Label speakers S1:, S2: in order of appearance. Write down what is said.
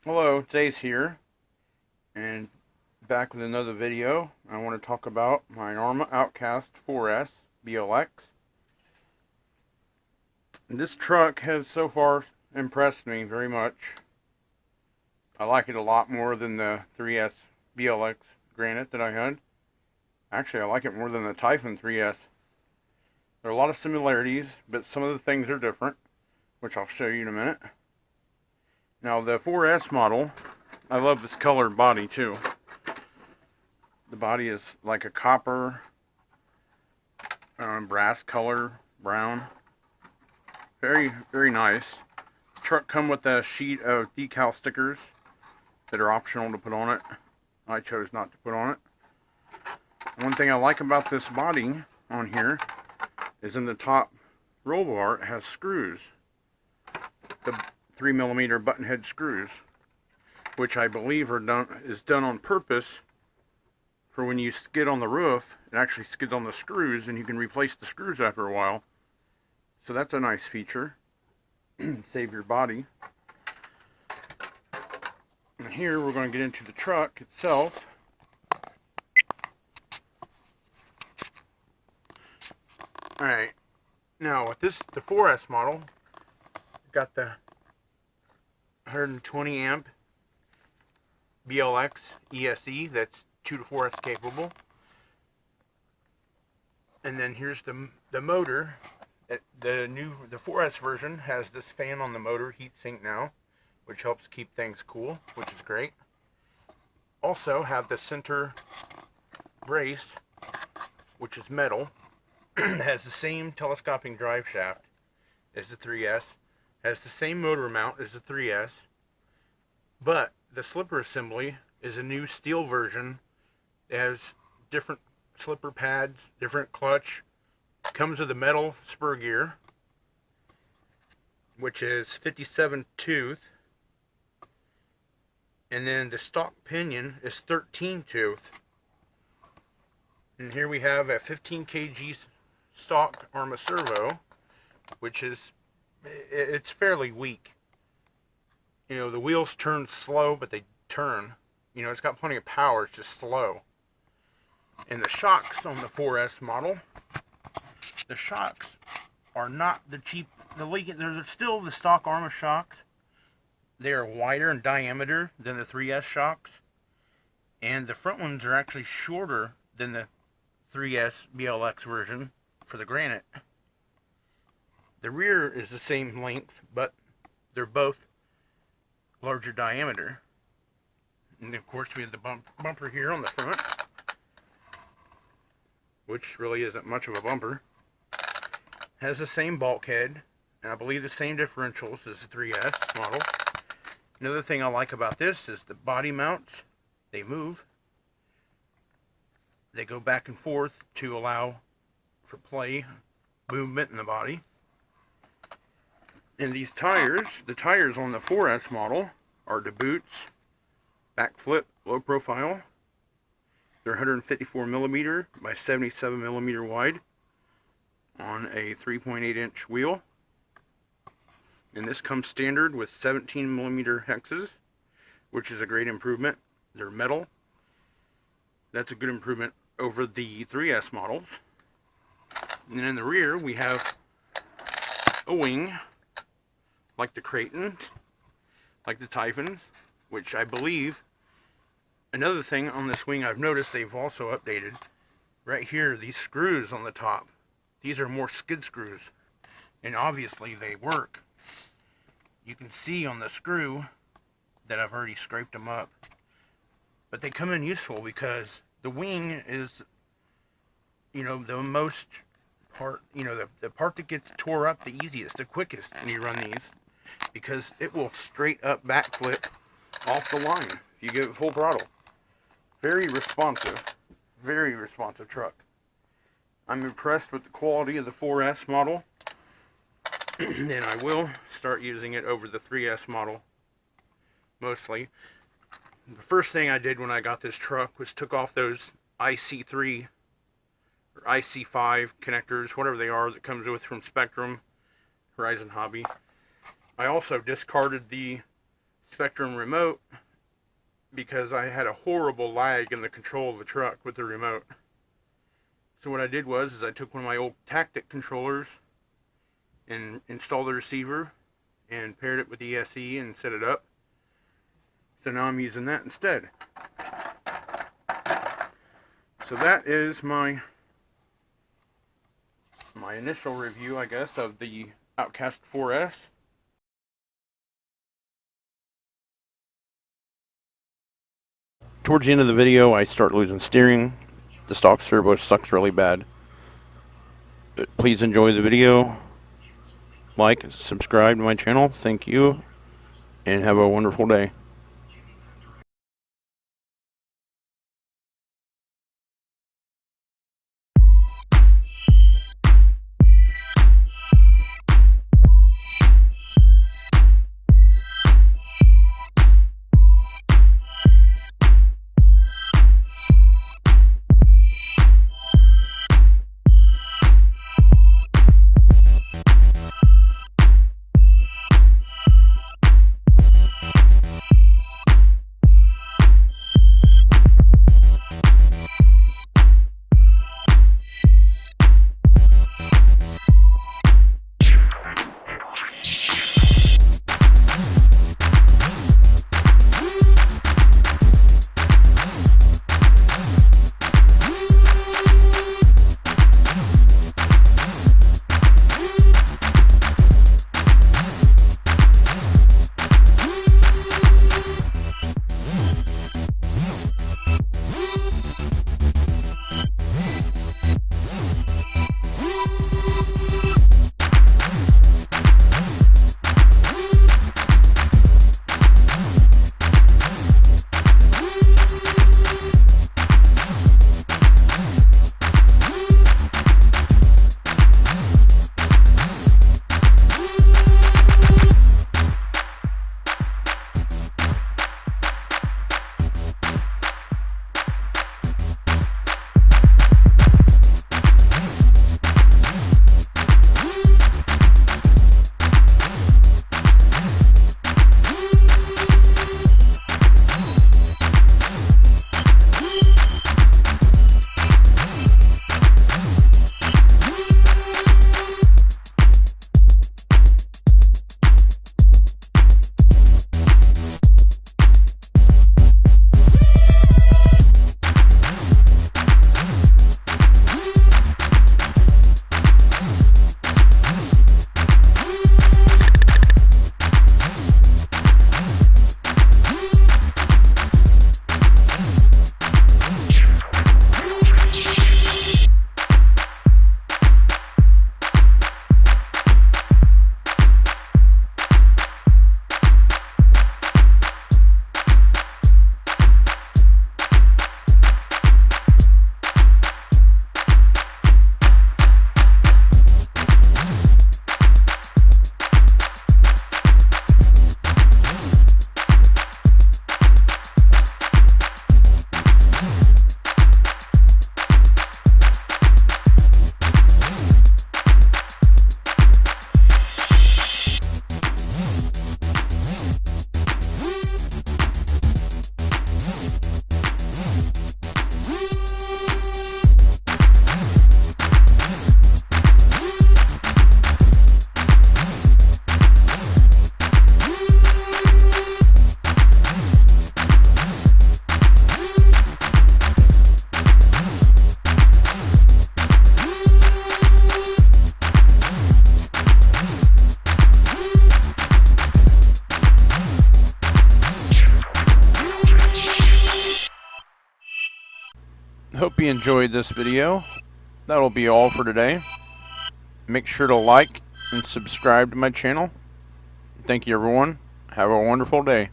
S1: Hello, it's Ace here, and back with another video. I want to talk about my Arrma Outcast 4S BLX. This truck has so far impressed me very much. I like it a lot more than the 3S BLX Granite that I had. Actually, I like it more than the Typhon 3S. There are a lot of similarities, but some of the things are different, which I'll show you in a minute. Now, the 4S model, I love this colored body too. The body is like a copper, brass color, brown. Very, very nice. The truck comes with a sheet of decal stickers that are optional to put on it. I chose not to put on it. One thing I like about this body on here is in the top roll bar, it has screws. The 3mm button head screws, which I believe is done on purpose for when you skid on the roof. It actually skids on the screws and you can replace the screws after a while. So that's a nice feature. Save your body. And here we're going to get into the truck itself. Alright, now with the 4S model, got the 120 amp BLX ESE that's 2 to 4S capable. And then here's the motor. The 4S version has this fan on the motor, heatsink now, which helps keep things cool, which is great. Also have the center brace, which is metal. It has the same telescoping drive shaft as the 3S. Has the same motor mount as the 3S, but the slipper assembly is a new steel version. It has different slipper pads, different clutch. Comes with a metal spur gear, which is 57 tooth, and then the stock pinion is 13 tooth. And here we have a 15 kg stock Arrma servo, which is it's fairly weak. You know, the wheels turn slow, but they turn. You know, it's got plenty of power, it's just slow. And the shocks on the 4S model, the shocks are not the cheap, they're still the stock Arrma shocks. They are wider in diameter than the 3S shocks. And the front ones are actually shorter than the 3S BLX version for the Granite. The rear is the same length, but they're both larger diameter. And of course we have the bumper here on the front, which really isn't much of a bumper. Has the same bulkhead, and I believe the same differentials as the 3S model. Another thing I like about this is the body mounts. They move. They go back and forth to allow for play, movement in the body. And these tires, the tires on the 4S model are the boots, BACKFLIPS, low profile. They're 154mm by 77mm wide on a 3.8 inch wheel. And this comes standard with 17mm hexes, which is a great improvement. They're metal. That's a good improvement over the 3S models. And in the rear we have a wing, like the Cratons, like the Typhons, which I believe, another thing on this wing I've noticed they've also updated. Right here, these screws on the top, these are more skid screws, and obviously they work. You can see on the screw that I've already scraped them up, but they come in useful because the wing is, you know, the most part, you know, the part that gets tore up the easiest, the quickest when you run these, because it will straight up backflip off the line if you give it full throttle. Very responsive truck. I'm impressed with the quality of the 4S model, and I will start using it over the 3S model mostly. The first thing I did when I got this truck was took off those IC3 or IC5 connectors, whatever they are, that comes with from Spectrum, Horizon Hobby. I also discarded the Spectrum remote because I had a horrible lag in the control of the truck with the remote. So what I did was I took one of my old Tactic controllers and installed the receiver and paired it with the ESE and set it up. So now I'm using that instead. So that is my initial review, I guess, of the Outcast 4S. Towards the end of the video, I start losing steering. The stock servo sucks really bad. But please enjoy the video. Like, subscribe to my channel. Thank you. And have a wonderful day. Hope you enjoyed this video. That'll be all for today. Make sure to like and subscribe to my channel. Thank you, everyone. Have a wonderful day.